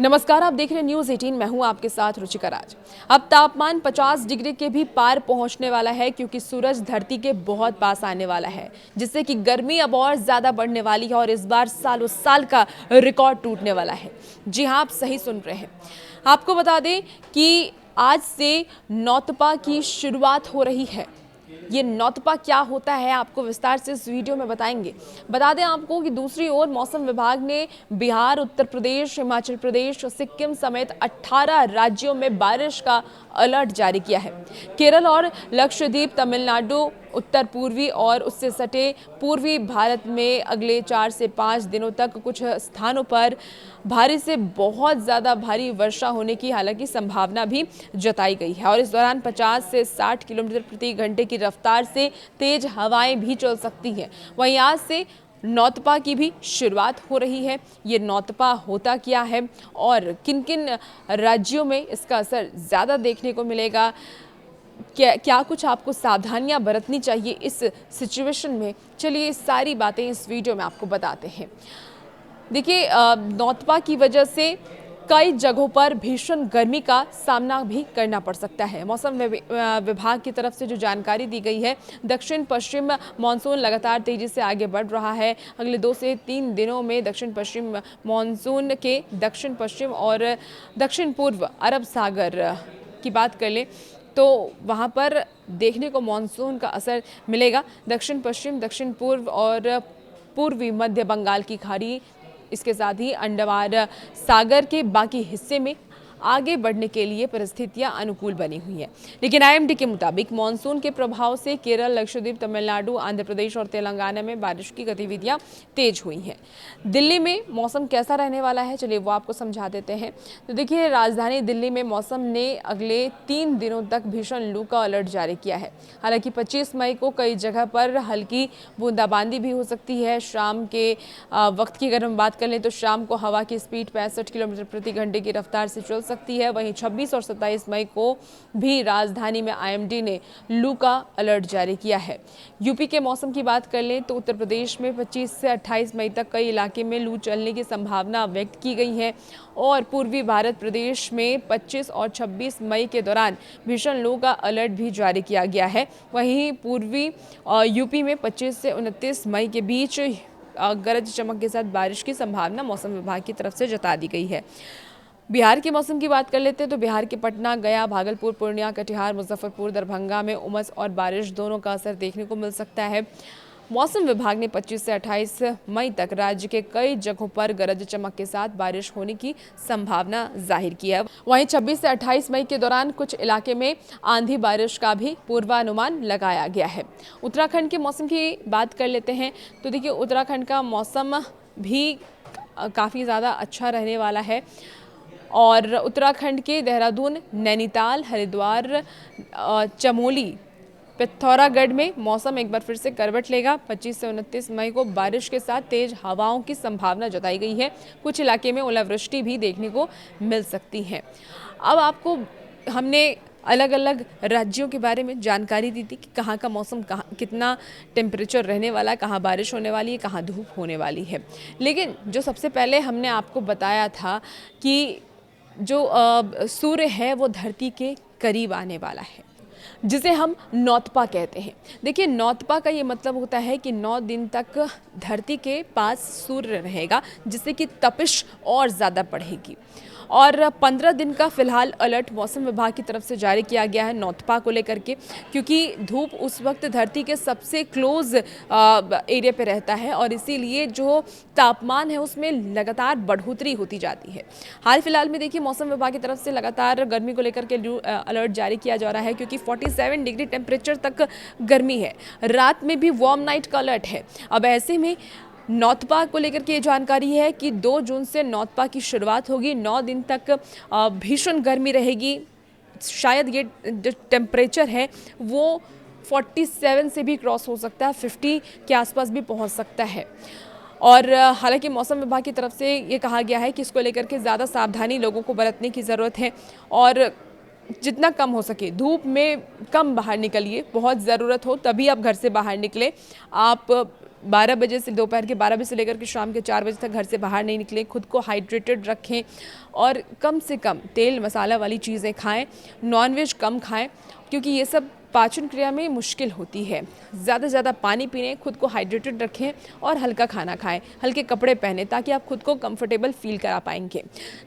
नमस्कार, आप देख रहे हैं न्यूज़ 18। मैं हूं आपके साथ रुचिका राज। अब तापमान 50 डिग्री के भी पार पहुंचने वाला है क्योंकि सूरज धरती के बहुत पास आने वाला है, जिससे कि गर्मी अब और ज़्यादा बढ़ने वाली है और इस बार सालों साल का रिकॉर्ड टूटने वाला है। जी हां, आप सही सुन रहे हैं। आपको बता दें कि आज से नौतपा की शुरुआत हो रही है। ये नौतपा क्या होता है आपको विस्तार से इस वीडियो में बताएंगे। बता दें आपको कि दूसरी ओर मौसम विभाग ने बिहार, उत्तर प्रदेश, हिमाचल प्रदेश, सिक्किम समेत 18 राज्यों में बारिश का अलर्ट जारी किया है। केरल और लक्षद्वीप, तमिलनाडु, उत्तर पूर्वी और उससे सटे पूर्वी भारत में अगले 4 से 5 दिनों तक कुछ स्थानों पर भारी से बहुत ज़्यादा भारी वर्षा होने की हालांकि संभावना भी जताई गई है और इस दौरान 50 से 60 किलोमीटर प्रति घंटे की रफ्तार से तेज हवाएं भी चल सकती हैं। वहीं आज से नौतपा की भी शुरुआत हो रही है। ये नौतपा होता क्या है और किन किन राज्यों में इसका असर ज़्यादा देखने को मिलेगा, क्या कुछ आपको सावधानियां बरतनी चाहिए इस सिचुएशन में, चलिए सारी बातें इस वीडियो में आपको बताते हैं। देखिए, नौतपा की वजह से कई जगहों पर भीषण गर्मी का सामना भी करना पड़ सकता है। मौसम विभाग की तरफ से जो जानकारी दी गई है, दक्षिण पश्चिम मानसून लगातार तेजी से आगे बढ़ रहा है। अगले 2 से 3 दिनों में दक्षिण पश्चिम मानसून के दक्षिण पश्चिम और दक्षिण पूर्व अरब सागर की बात कर लें तो वहाँ पर देखने को मानसून का असर मिलेगा। दक्षिण पश्चिम, दक्षिण पूर्व और पूर्वी मध्य बंगाल की खाड़ी, इसके साथ ही अंडमान सागर के बाकी हिस्से में आगे बढ़ने के लिए परिस्थितियां अनुकूल बनी हुई हैं। लेकिन आईएमडी के मुताबिक मानसून के प्रभाव से केरल, लक्षद्वीप, तमिलनाडु, आंध्र प्रदेश और तेलंगाना में बारिश की गतिविधियां तेज हुई हैं। दिल्ली में मौसम कैसा रहने वाला है, चलिए वो आपको समझा देते हैं। तो देखिए, राजधानी दिल्ली में मौसम ने अगले 3 दिनों तक भीषण लू का अलर्ट जारी किया है। हालांकि 25 मई को कई जगह पर हल्की बूंदाबांदी भी हो सकती है। शाम के वक्त की अगर हम बात कर लें तो शाम को हवा की स्पीड 65 किलोमीटर प्रति घंटे की रफ्तार से चल सकती है। वहीं 26 और 27 मई को भी राजधानी में आईएमडी ने लू का अलर्ट जारी किया है। यूपी के मौसम की बात कर लें तो उत्तर प्रदेश में 25 से 28 मई तक कई इलाके में लू चलने की संभावना व्यक्त की गई है और पूर्वी भारत प्रदेश में 25 और 26 मई के दौरान भीषण लू का अलर्ट भी जारी किया गया है। वहीं पूर्वी यूपी में 25 से 29 मई के बीच गरज चमक के साथ बारिश की संभावना मौसम विभाग की तरफ से जता दी गई है। बिहार के मौसम की बात कर लेते हैं तो बिहार के पटना, गया, भागलपुर, पूर्णिया, कटिहार, मुजफ्फरपुर, दरभंगा में उमस और बारिश दोनों का असर देखने को मिल सकता है। मौसम विभाग ने 25 से 28 मई तक राज्य के कई जगहों पर गरज चमक के साथ बारिश होने की संभावना जाहिर की है। वहीं 26 से 28 मई के दौरान कुछ इलाके में आंधी बारिश का भी पूर्वानुमान लगाया गया है। उत्तराखंड के मौसम की बात कर लेते हैं तो देखिए, उत्तराखंड का मौसम भी काफ़ी ज़्यादा अच्छा रहने वाला है और उत्तराखंड के देहरादून, नैनीताल, हरिद्वार, चमोली, पिथौरागढ़ में मौसम एक बार फिर से करवट लेगा। 25 से 29 मई को बारिश के साथ तेज हवाओं की संभावना जताई गई है। कुछ इलाके में ओलावृष्टि भी देखने को मिल सकती है। अब आपको हमने अलग अलग राज्यों के बारे में जानकारी दी थी कि कहाँ का मौसम, कहाँ कितना टेम्परेचर रहने वाला है, कहाँ बारिश होने वाली है, कहाँ धूप होने वाली है। लेकिन जो सबसे पहले हमने आपको बताया था कि जो सूर्य है वो धरती के करीब आने वाला है, जिसे हम नौतपा कहते हैं। देखिए, नौतपा का ये मतलब होता है कि 9 दिन तक धरती के पास सूर्य रहेगा, जिससे कि तपिश और ज़्यादा बढ़ेगी। और 15 दिन का फिलहाल अलर्ट मौसम विभाग की तरफ से जारी किया गया है नौतपा को लेकर के, क्योंकि धूप उस वक्त धरती के सबसे क्लोज एरिया पे रहता है और इसीलिए जो तापमान है उसमें लगातार बढ़ोतरी होती जाती है। हाल फिलहाल में देखिए, मौसम विभाग की तरफ से लगातार गर्मी को लेकर के अलर्ट जारी किया जा रहा है, क्योंकि 47 डिग्री टेम्परेचर तक गर्मी है। रात में भी वार्म नाइट का अलर्ट है। अब ऐसे में नौतपा को लेकर के ये जानकारी है कि 2 जून से नौतपा की शुरुआत होगी। 9 दिन तक भीषण गर्मी रहेगी। शायद ये जो टेम्परेचर है वो 47 से भी क्रॉस हो सकता है, 50 के आसपास भी पहुंच सकता है। और हालांकि मौसम विभाग की तरफ से ये कहा गया है कि इसको लेकर के ज़्यादा सावधानी लोगों को बरतने की ज़रूरत है और जितना कम हो सके धूप में कम बाहर निकलिए। बहुत ज़रूरत हो तभी आप घर से बाहर निकलें। आप 12 बजे से दोपहर के 12 बजे से लेकर के शाम के 4 बजे तक घर से बाहर नहीं निकलें, खुद को हाइड्रेटेड रखें और कम से कम तेल मसाला वाली चीज़ें खाएं, नॉनवेज कम खाएं क्योंकि ये सब पाचन क्रिया में मुश्किल होती है। ज़्यादा से ज़्यादा पानी पीने, खुद को हाइड्रेटेड रखें और हल्का खाना खाएं, हल्के कपड़े पहने ताकि आप खुद को कंफर्टेबल फील करा पाएंगे।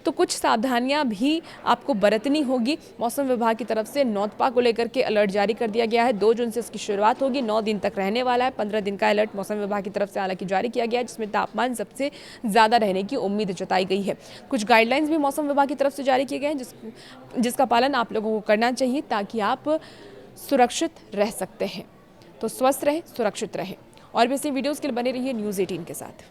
तो कुछ सावधानियां भी आपको बरतनी होगी। मौसम विभाग की तरफ से नौतपा को लेकर के अलर्ट जारी कर दिया गया है। 2 जून से इसकी शुरुआत होगी, 9 दिन तक रहने वाला है। 15 दिन का अलर्ट मौसम विभाग की तरफ से हालांकि जारी किया गया है, जिसमें तापमान सबसे ज़्यादा रहने की उम्मीद जताई गई है। कुछ गाइडलाइंस भी मौसम विभाग की तरफ से जारी किए गए हैं जिसका पालन आप लोगों को करना चाहिए ताकि आप सुरक्षित रह सकते हैं। तो स्वस्थ रहें, सुरक्षित रहें और भी ऐसी वीडियोस के लिए बने रहिए न्यूज़ 18 के साथ।